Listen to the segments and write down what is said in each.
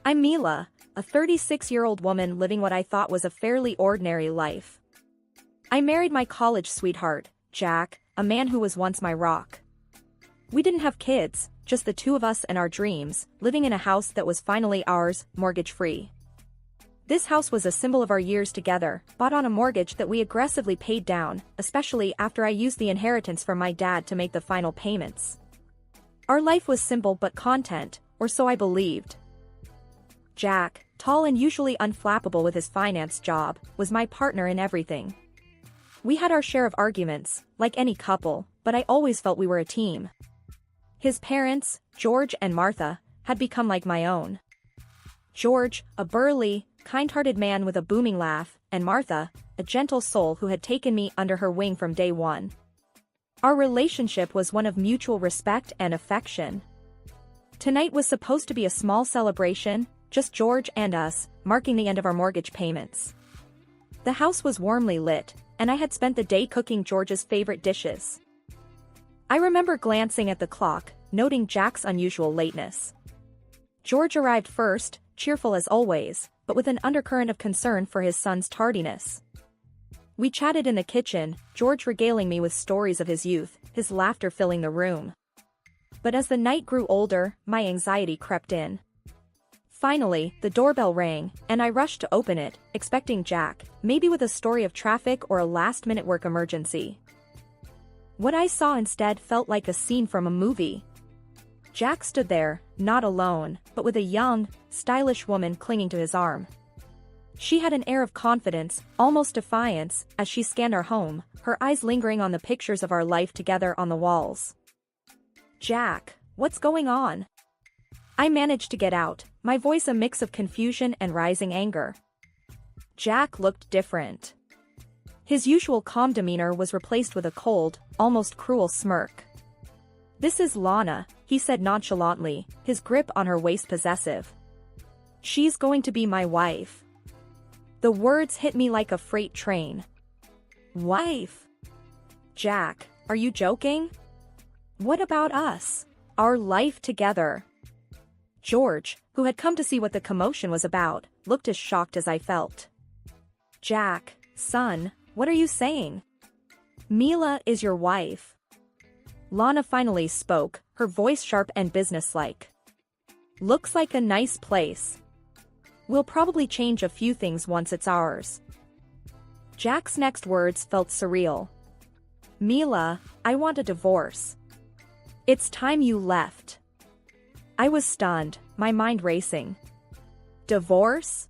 I'm Mila, a 36-year-old woman living what I thought was a fairly ordinary life. I married my college sweetheart, Jack, a man who was once my rock. We didn't have kids, just the two of us and our dreams, living in a house that was finally ours, mortgage-free. This house was a symbol of our years together, bought on a mortgage that we aggressively paid down, especially after I used the inheritance from my dad to make the final payments. Our life was simple but content, or so I believed. Jack, tall and usually unflappable with his finance job, was my partner in everything. We had our share of arguments, like any couple, but I always felt we were a team. His parents, George and Martha, had become like my own. George, a burly, kind-hearted man with a booming laugh, and Martha, a gentle soul who had taken me under her wing from day one. Our relationship was one of mutual respect and affection. Tonight was supposed to be a small celebration, just George and us, marking the end of our mortgage payments. The house was warmly lit, and I had spent the day cooking George's favorite dishes. I remember glancing at the clock, noting Jack's unusual lateness. George arrived first, cheerful as always, but with an undercurrent of concern for his son's tardiness. We chatted in the kitchen, George regaling me with stories of his youth, his laughter filling the room. But as the night grew older, my anxiety crept in. Finally, the doorbell rang, and I rushed to open it, expecting Jack, maybe with a story of traffic or a last-minute work emergency. What I saw instead felt like a scene from a movie. Jack stood there, not alone, but with a young, stylish woman clinging to his arm. She had an air of confidence, almost defiance, as she scanned our home, her eyes lingering on the pictures of our life together on the walls. "Jack, what's going on?" I managed to get out, my voice a mix of confusion and rising anger. Jack looked different. His usual calm demeanor was replaced with a cold, almost cruel smirk. "This is Lana," he said nonchalantly, his grip on her waist possessive. "She's going to be my wife." The words hit me like a freight train. Wife? Jack, are you joking? What about us? Our life together? George, who had come to see what the commotion was about, looked as shocked as I felt. "Jack, son, what are you saying? Mila is your wife." Lana finally spoke, her voice sharp and businesslike. "Looks like a nice place. We'll probably change a few things once it's ours." Jack's next words felt surreal. "Mila, I want a divorce. It's time you left." I was stunned, my mind racing. "Divorce?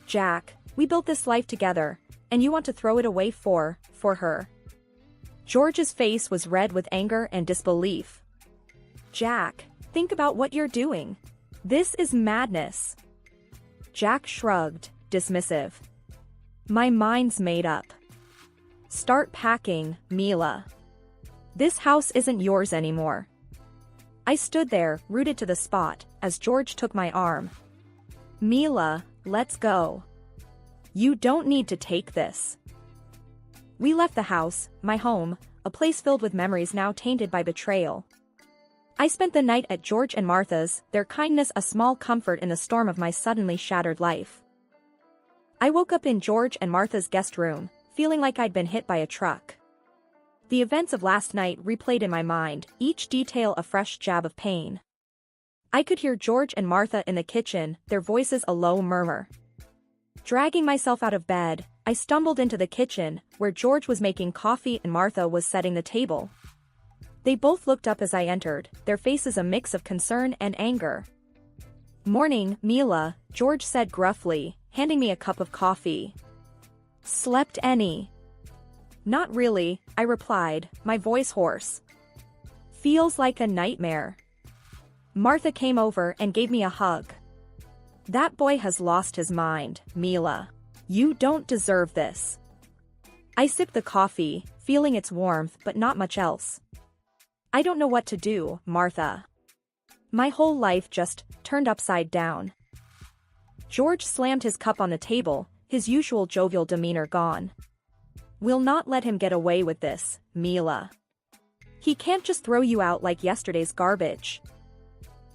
Jack, we built this life together, and you want to throw it away for her?" George's face was red with anger and disbelief. "Jack, think about what you're doing. This is madness." Jack shrugged, dismissive. "My mind's made up. Start packing, Mila. This house isn't yours anymore." I stood there, rooted to the spot, as George took my arm. "Mila, let's go. You don't need to take this." We left the house, my home, a place filled with memories now tainted by betrayal. I spent the night at George and Martha's, their kindness a small comfort in the storm of my suddenly shattered life. I woke up in George and Martha's guest room, feeling like I'd been hit by a truck. The events of last night replayed in my mind, each detail a fresh jab of pain. I could hear George and Martha in the kitchen, their voices a low murmur. Dragging myself out of bed, I stumbled into the kitchen, where George was making coffee and Martha was setting the table. They both looked up as I entered, their faces a mix of concern and anger. "Morning, Mila," George said gruffly, handing me a cup of coffee. "Slept any?" "Not really," I replied, my voice hoarse. "Feels like a nightmare." Martha came over and gave me a hug. "That boy has lost his mind, Mila. You don't deserve this." I sipped the coffee, feeling its warmth but not much else. "I don't know what to do, Martha. My whole life just turned upside down." George slammed his cup on the table, his usual jovial demeanor gone. "We'll not let him get away with this, Mila. He can't just throw you out like yesterday's garbage."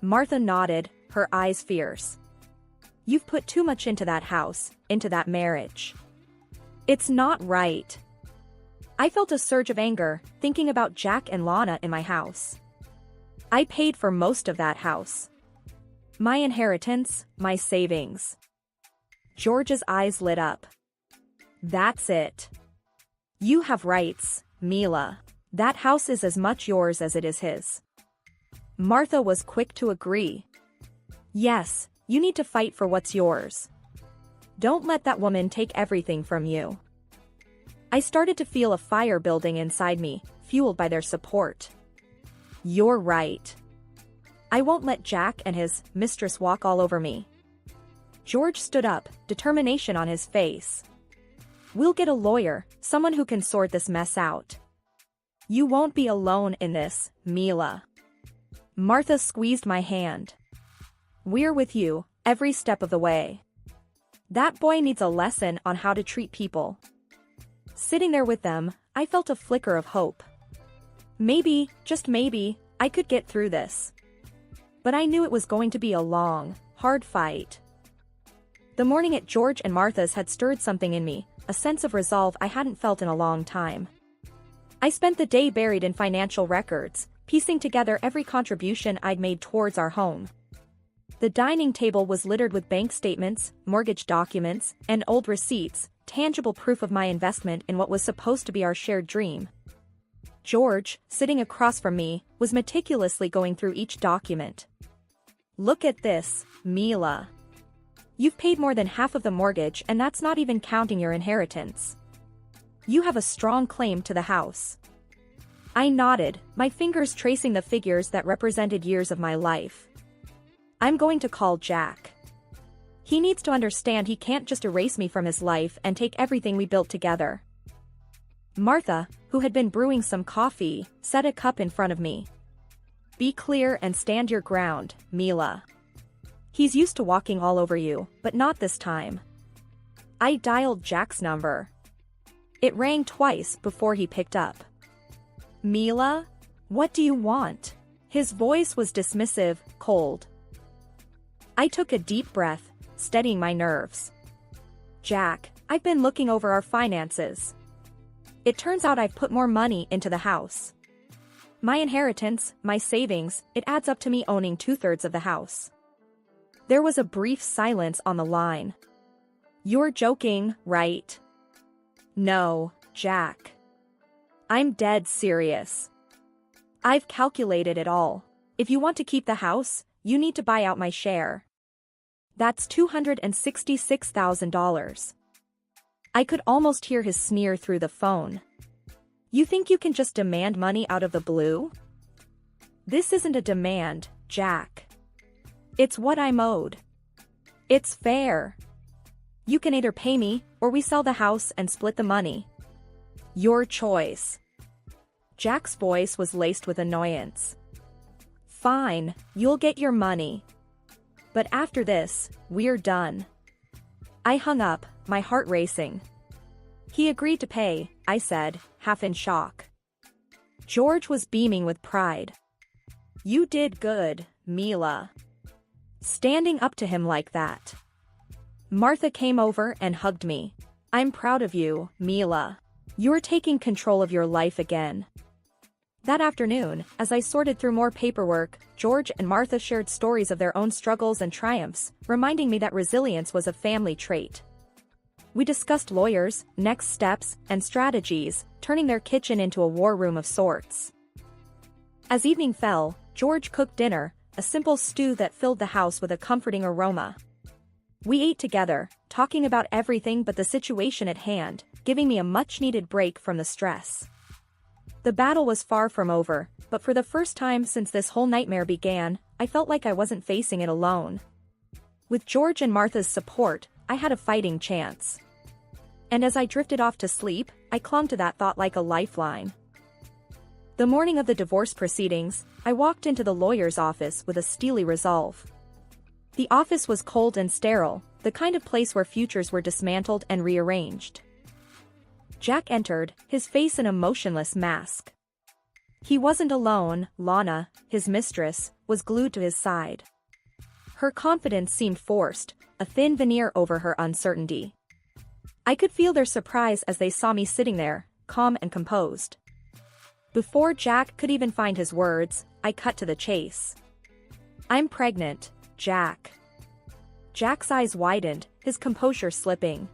Martha nodded, her eyes fierce. You've put too much into that house, into that marriage. It's not right. I felt a surge of anger, thinking about Jack and Lana in my house. I paid for most of that house. My inheritance, my savings. George's eyes lit up. That's it. You have rights, Mila. That house is as much yours as it is his. Martha was quick to agree. Yes, you need to fight for what's yours. Don't let that woman take everything from you. I started to feel a fire building inside me, fueled by their support. You're right. I won't let Jack and his mistress walk all over me. George stood up, determination on his face. We'll get a lawyer, someone who can sort this mess out. You won't be alone in this, Mila. Martha squeezed my hand. We're with you, every step of the way. That boy needs a lesson on how to treat people. Sitting there with them, I felt a flicker of hope. Maybe, just maybe, I could get through this. But I knew it was going to be a long, hard fight. The morning at George and Martha's had stirred something in me, a sense of resolve I hadn't felt in a long time. I spent the day buried in financial records, piecing together every contribution I'd made towards our home. The dining table was littered with bank statements, mortgage documents, and old receipts, tangible proof of my investment in what was supposed to be our shared dream. George, sitting across from me, was meticulously going through each document. Look at this, Mila. You've paid more than half of the mortgage, and that's not even counting your inheritance. You have a strong claim to the house. I nodded, my fingers tracing the figures that represented years of my life. I'm going to call Jack. He needs to understand he can't just erase me from his life and take everything we built together. Martha, who had been brewing some coffee, set a cup in front of me. Be clear and stand your ground, Mila. He's used to walking all over you, but not this time. I dialed Jack's number. It rang twice before he picked up. Mila? What do you want? His voice was dismissive, cold. I took a deep breath, steadying my nerves. Jack, I've been looking over our finances. It turns out I've put more money into the house. My inheritance, my savings, it adds up to me owning 2/3 of the house. There was a brief silence on the line. You're joking, right? No, Jack. I'm dead serious. I've calculated it all. If you want to keep the house, you need to buy out my share. That's $266,000. I could almost hear his sneer through the phone. You think you can just demand money out of the blue? This isn't a demand, Jack. It's what I'm owed. It's fair. You can either pay me, or we sell the house and split the money. Your choice. Jack's voice was laced with annoyance. Fine, you'll get your money. But after this, we're done. I hung up, my heart racing. He agreed to pay, I said, half in shock. George was beaming with pride. You did good, Mila. Standing up to him like that. Martha came over and hugged me. I'm proud of you, Mila. You're taking control of your life again. That afternoon, as I sorted through more paperwork, George and Martha shared stories of their own struggles and triumphs, reminding me that resilience was a family trait. We discussed lawyers, next steps, and strategies, turning their kitchen into a war room of sorts. As evening fell, George cooked dinner, a simple stew that filled the house with a comforting aroma. We ate together, talking about everything but the situation at hand, giving me a much-needed break from the stress. The battle was far from over, but for the first time since this whole nightmare began, I felt like I wasn't facing it alone. With George and Martha's support, I had a fighting chance. And as I drifted off to sleep, I clung to that thought like a lifeline. The morning of the divorce proceedings, I walked into the lawyer's office with a steely resolve. The office was cold and sterile, the kind of place where futures were dismantled and rearranged. Jack entered, his face in a motionless mask. He wasn't alone, Lana, his mistress, was glued to his side. Her confidence seemed forced, a thin veneer over her uncertainty. I could feel their surprise as they saw me sitting there, calm and composed. Before Jack could even find his words, I cut to the chase. "I'm pregnant, Jack." Jack's eyes widened, his composure slipping.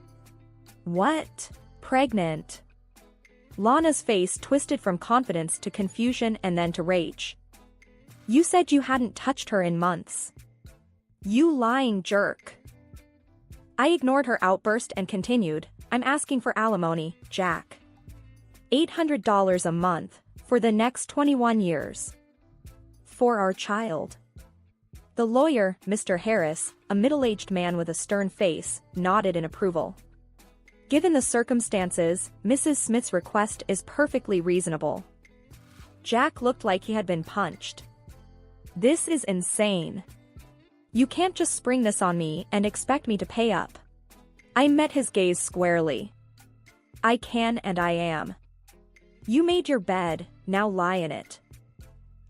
"What? Pregnant?" Lana's face twisted from confidence to confusion and then to rage. "You said you hadn't touched her in months. You lying jerk." I ignored her outburst and continued, "I'm asking for alimony, Jack. $800 a month, for the next 21 years. For our child." The lawyer, Mr. Harris, a middle-aged man with a stern face, nodded in approval. "Given the circumstances, Mrs. Smith's request is perfectly reasonable." Jack looked like he had been punched. "This is insane. You can't just spring this on me and expect me to pay up." I met his gaze squarely. "I can and I am. You made your bed, now lie in it.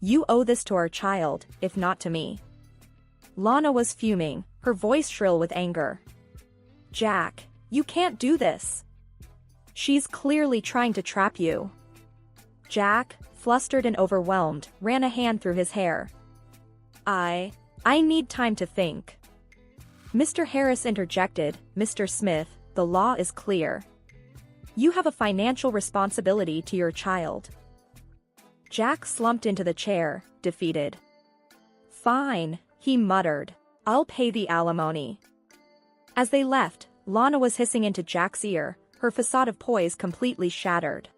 You owe this to our child, if not to me." Lana was fuming, her voice shrill with anger. "Jack, you can't do this. She's clearly trying to trap you." Jack, flustered and overwhelmed, ran a hand through his hair. I need time to think." Mr. Harris interjected, "Mr. Smith, the law is clear. You have a financial responsibility to your child." Jack slumped into the chair, defeated. "Fine," he muttered. "I'll pay the alimony." As they left, Lana was hissing into Jack's ear, her facade of poise completely shattered.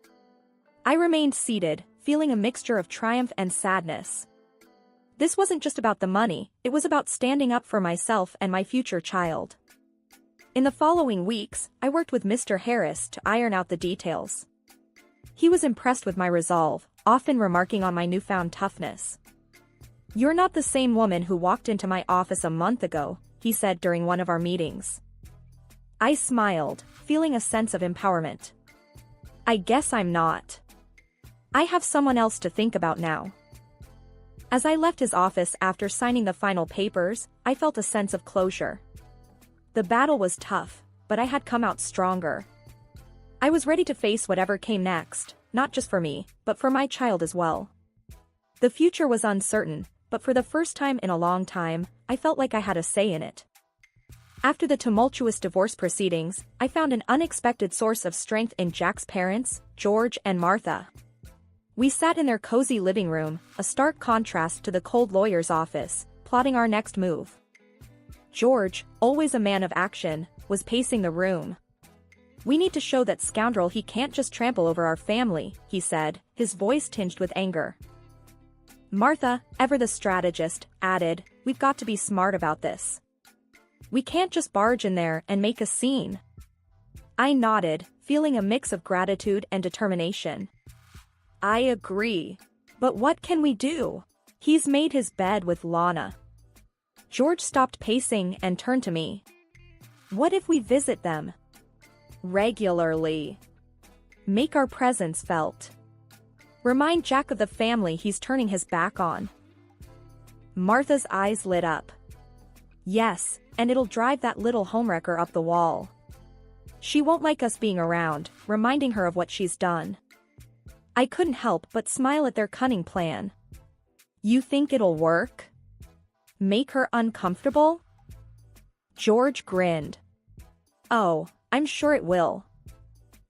I remained seated, feeling a mixture of triumph and sadness. This wasn't just about the money, it was about standing up for myself and my future child. In the following weeks, I worked with Mr. Harris to iron out the details. He was impressed with my resolve, often remarking on my newfound toughness. "You're not the same woman who walked into my office a month ago," he said during one of our meetings. I smiled, feeling a sense of empowerment. "I guess I'm not. I have someone else to think about now." As I left his office after signing the final papers, I felt a sense of closure. The battle was tough, but I had come out stronger. I was ready to face whatever came next, not just for me, but for my child as well. The future was uncertain, but for the first time in a long time, I felt like I had a say in it. After the tumultuous divorce proceedings, I found an unexpected source of strength in Jack's parents, George and Martha. We sat in their cozy living room, a stark contrast to the cold lawyer's office, plotting our next move. George, always a man of action, was pacing the room. "We need to show that scoundrel he can't just trample over our family," he said, his voice tinged with anger. Martha, ever the strategist, added, "We've got to be smart about this. We can't just barge in there and make a scene." I nodded, feeling a mix of gratitude and determination. "I agree. But what can we do? He's made his bed with Lana." George stopped pacing and turned to me. "What if we visit them? Regularly. Make our presence felt. Remind Jack of the family he's turning his back on." Martha's eyes lit up. "Yes, and it'll drive that little homewrecker up the wall. She won't like us being around, reminding her of what she's done." I couldn't help but smile at their cunning plan. "You think it'll work? Make her uncomfortable?" George grinned. "Oh, I'm sure it will.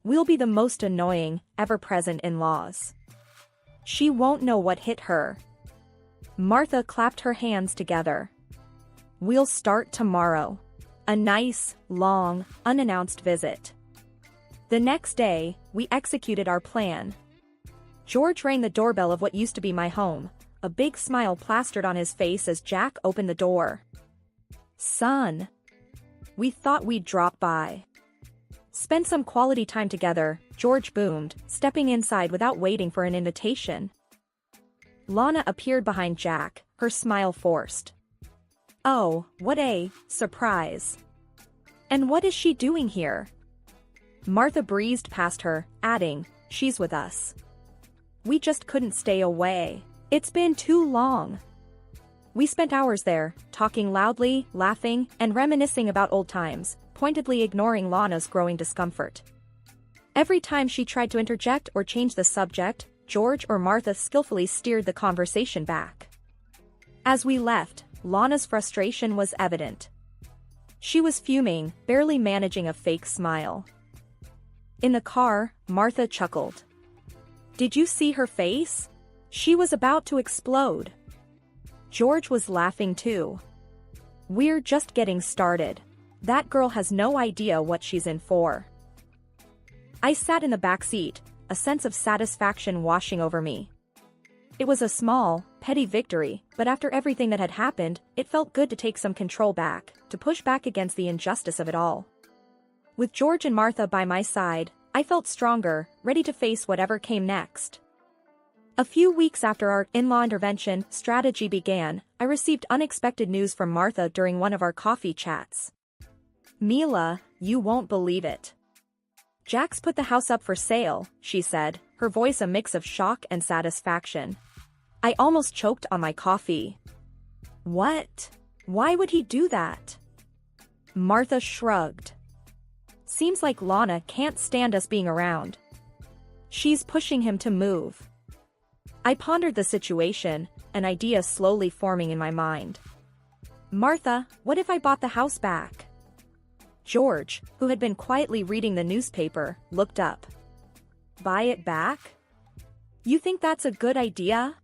We'll be the most annoying, ever-present in-laws. She won't know what hit her." Martha clapped her hands together. "We'll start tomorrow. A nice, long, unannounced visit." The next day, we executed our plan. George rang the doorbell of what used to be my home, a big smile plastered on his face as Jack opened the door. "Son. We thought we'd drop by. Spend some quality time together," George boomed, stepping inside without waiting for an invitation. Lana appeared behind Jack, her smile forced. "Oh, what a surprise. And what is she doing here?" Martha breezed past her, adding, "She's with us. We just couldn't stay away. It's been too long." We spent hours there, talking loudly, laughing, and reminiscing about old times, pointedly ignoring Lana's growing discomfort. Every time she tried to interject or change the subject, George or Martha skillfully steered the conversation back. As we left, Lana's frustration was evident. She was fuming, barely managing a fake smile. In the car, Martha chuckled. "Did you see her face? She was about to explode." George was laughing too. "We're just getting started. That girl has no idea what she's in for." I sat in the back seat, a sense of satisfaction washing over me. It was a small, petty victory, but after everything that had happened, it felt good to take some control back, to push back against the injustice of it all. With George and Martha by my side, I felt stronger, ready to face whatever came next. A few weeks after our in-law intervention strategy began, I received unexpected news from Martha during one of our coffee chats. "Mila, you won't believe it. Jack's put the house up for sale," she said, her voice a mix of shock and satisfaction. I almost choked on my coffee. "What? Why would he do that?" Martha shrugged. "Seems like Lana can't stand us being around. She's pushing him to move." I pondered the situation, an idea slowly forming in my mind. "Martha, what if I bought the house back?" George, who had been quietly reading the newspaper, looked up. "Buy it back? You think that's a good idea?"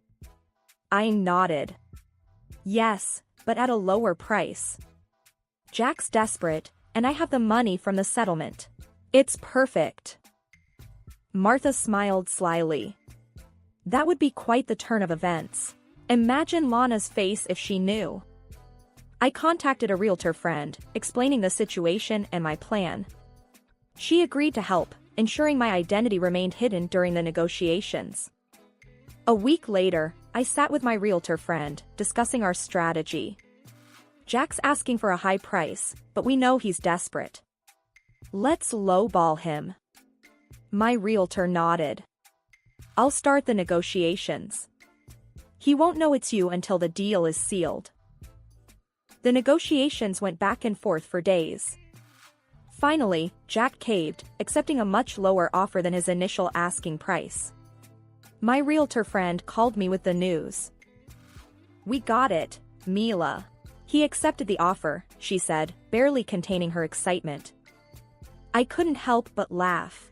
I nodded. "Yes, but at a lower price. Jack's desperate, and I have the money from the settlement. It's perfect." Martha smiled slyly. That would be quite the turn of events. Imagine Lana's face if she knew. I contacted a realtor friend, explaining the situation and my plan. She agreed to help, ensuring my identity remained hidden during the negotiations. A week later, I sat with my realtor friend, discussing our strategy. Jack's asking for a high price, but we know he's desperate. "Let's lowball him." My realtor nodded. "I'll start the negotiations. He won't know it's you until the deal is sealed." The negotiations went back and forth for days. Finally, Jack caved, accepting a much lower offer than his initial asking price. My realtor friend called me with the news. "We got it, Mila." "He accepted the offer," she said, barely containing her excitement. I couldn't help but laugh.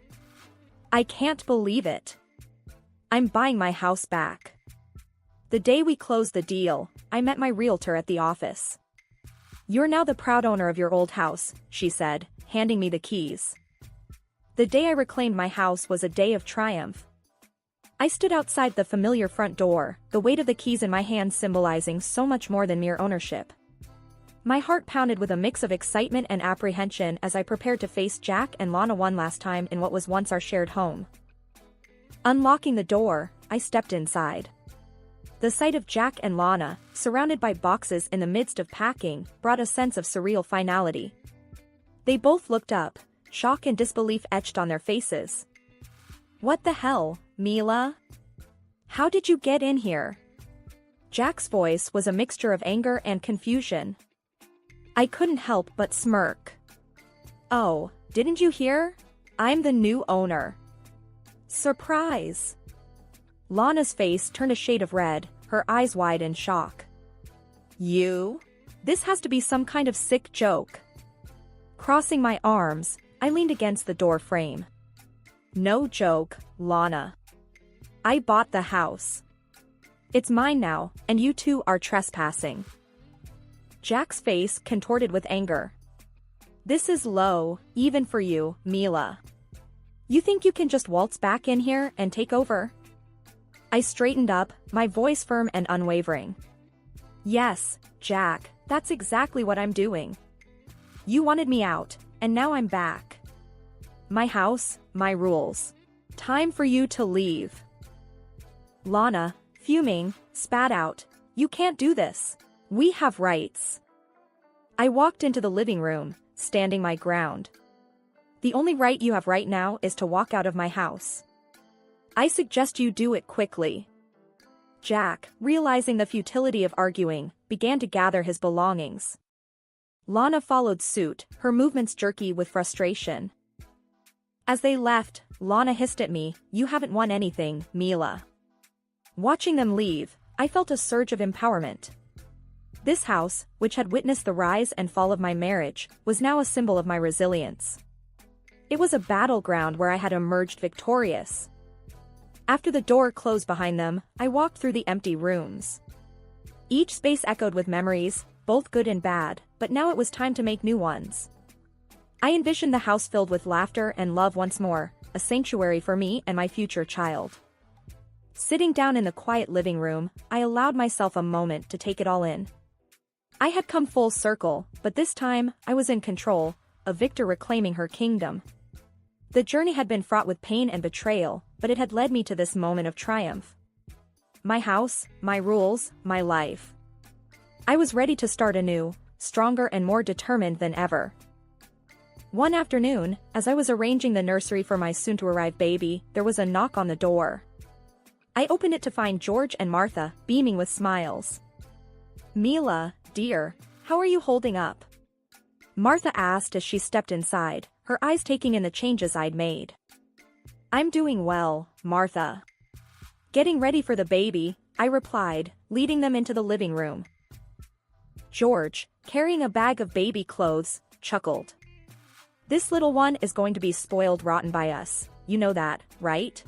"I can't believe it. I'm buying my house back." The day we closed the deal, I met my realtor at the office. "You're now the proud owner of your old house," she said, handing me the keys. The day I reclaimed my house was a day of triumph. I stood outside the familiar front door, the weight of the keys in my hand symbolizing so much more than mere ownership. My heart pounded with a mix of excitement and apprehension as I prepared to face Jack and Lana one last time in what was once our shared home. Unlocking the door, I stepped inside. The sight of Jack and Lana, surrounded by boxes in the midst of packing, brought a sense of surreal finality. They both looked up, shock and disbelief etched on their faces. "What the hell, Mila? How did you get in here?" Jack's voice was a mixture of anger and confusion. I couldn't help but smirk. "Oh, didn't you hear? I'm the new owner." "Surprise!" Lana's face turned a shade of red, her eyes wide in shock. "You? This has to be some kind of sick joke." Crossing my arms, I leaned against the door frame. "No joke, Lana. I bought the house. It's mine now, and you two are trespassing." Jack's face contorted with anger. "This is low, even for you, Mila. You think you can just waltz back in here and take over?" I straightened up, my voice firm and unwavering. "Yes, Jack, that's exactly what I'm doing. You wanted me out, and now I'm back. My house, my rules. Time for you to leave." Lana, fuming, spat out, "You can't do this. We have rights." I walked into the living room, standing my ground. "The only right you have right now is to walk out of my house. I suggest you do it quickly." Jack, realizing the futility of arguing, began to gather his belongings. Lana followed suit, her movements jerky with frustration. As they left, Lana hissed at me, "You haven't won anything, Mila." Watching them leave, I felt a surge of empowerment. This house, which had witnessed the rise and fall of my marriage, was now a symbol of my resilience. It was a battleground where I had emerged victorious. After the door closed behind them, I walked through the empty rooms. Each space echoed with memories, both good and bad, but now it was time to make new ones. I envisioned the house filled with laughter and love once more, a sanctuary for me and my future child. Sitting down in the quiet living room, I allowed myself a moment to take it all in. I had come full circle, but this time, I was in control, a victor reclaiming her kingdom. The journey had been fraught with pain and betrayal, but it had led me to this moment of triumph. My house, my rules, my life. I was ready to start anew, stronger and more determined than ever. One afternoon, as I was arranging the nursery for my soon-to-arrive baby, there was a knock on the door. I opened it to find George and Martha, beaming with smiles. "Mila, dear, how are you holding up?" Martha asked as she stepped inside, her eyes taking in the changes I'd made. "I'm doing well, Martha." "Getting ready for the baby," I replied, leading them into the living room. George, carrying a bag of baby clothes, chuckled. "This little one is going to be spoiled rotten by us, you know that, right?"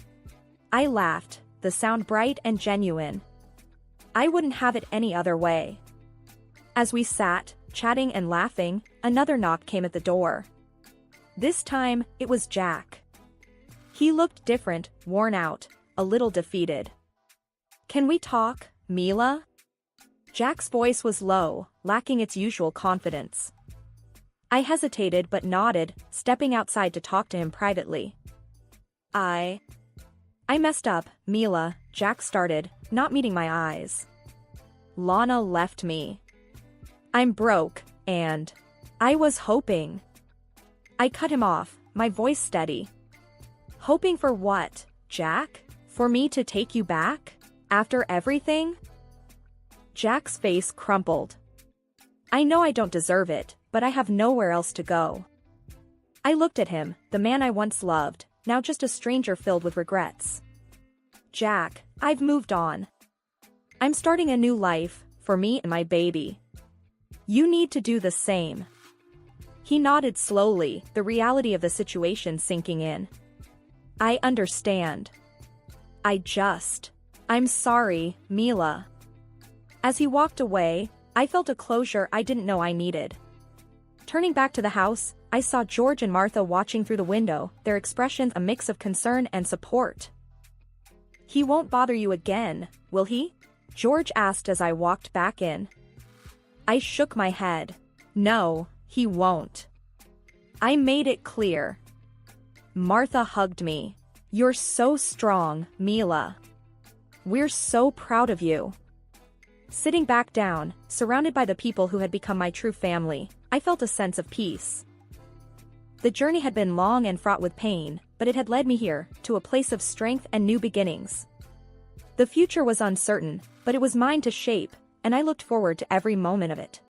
I laughed, the sound bright and genuine. I wouldn't have it any other way. As we sat, chatting and laughing, another knock came at the door. This time, it was Jack. He looked different, worn out, a little defeated. "Can we talk, Mila?" Jack's voice was low, lacking its usual confidence. I hesitated but nodded, stepping outside to talk to him privately. I messed up, Mila," Jack started, not meeting my eyes. "Lana left me. I'm broke, and I was hoping." I cut him off, my voice steady. "Hoping for what, Jack? For me to take you back? After everything?" Jack's face crumpled. "I know I don't deserve it, but I have nowhere else to go." I looked at him, the man I once loved, now just a stranger filled with regrets. "Jack, I've moved on. I'm starting a new life, for me and my baby. You need to do the same." He nodded slowly, the reality of the situation sinking in. "I understand. I'm sorry, Mila." As he walked away, I felt a closure I didn't know I needed. Turning back to the house, I saw George and Martha watching through the window, their expressions a mix of concern and support. "He won't bother you again, will he?" George asked as I walked back in. I shook my head. "No, he won't. I made it clear." Martha hugged me. "You're so strong, Mila. We're so proud of you." Sitting back down, surrounded by the people who had become my true family, I felt a sense of peace. The journey had been long and fraught with pain, but it had led me here, to a place of strength and new beginnings. The future was uncertain, but it was mine to shape, and I looked forward to every moment of it.